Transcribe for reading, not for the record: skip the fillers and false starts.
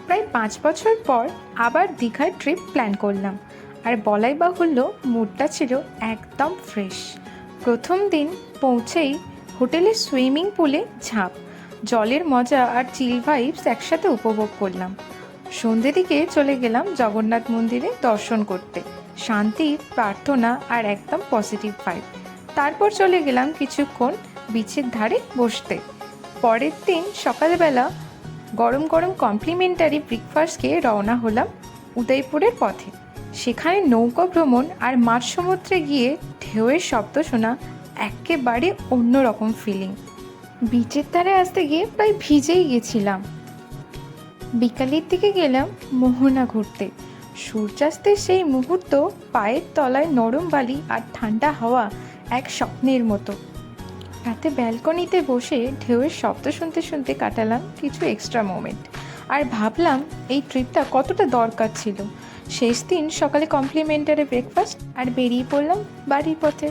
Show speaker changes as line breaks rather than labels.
প্রায় 5 বছর পর আবার দীঘার ট্রিপ প্ল্যান করলাম, আর বলাই বাহুল্য মুডটা ছিল একদম ফ্রেশ। প্রথম দিন পৌঁছেই হোটেলের সুইমিং পুলে ঝাঁপ, জলের মজা আর চিল ভাইবস একসাথে উপভোগ করলাম। সন্ধ্যে দিকে চলে গেলাম জগন্নাথ মন্দিরে দর্শন করতে। শান্তি, প্রার্থনা আর একদম পজিটিভ ভাইব। তারপর চলে গেলাম কিছুক্ষণ বিচের ধারে বসতে। পরের দিন সকালবেলা গরম গরম কমপ্লিমেন্টারি ব্রেকফাস্ট খেয়ে রওনা হলাম উদয়পুরের পথে। সেখানে নৌকা ভ্রমণ আর মাঝ সমুদ্রে গিয়ে ঢেউয়ের শব্দ শোনা একেবারে অন্যরকম ফিলিং। বিচের ধারে আসতে গিয়ে প্রায় ভিজেই গেছিলাম। বিকালের দিকে গেলাম মোহনা ঘুরতে। সূর্যাস্তের সেই মুহূর্ত, পায়ের তলায় নরম বালি আর ঠান্ডা হাওয়া এক স্বপ্নের মতো। রাতে ব্যালকনিতে বসে ঢেউয়ের শব্দ শুনতে শুনতে কাটালাম কিছু এক্সট্রা মোমেন্ট, আর ভাবলাম এই ট্রিপটা কতটা দরকার ছিল। শেষ দিন সকালে কমপ্লিমেন্টারি ব্রেকফাস্ট আর বেরিয়ে পড়লাম বাড়ির পথে।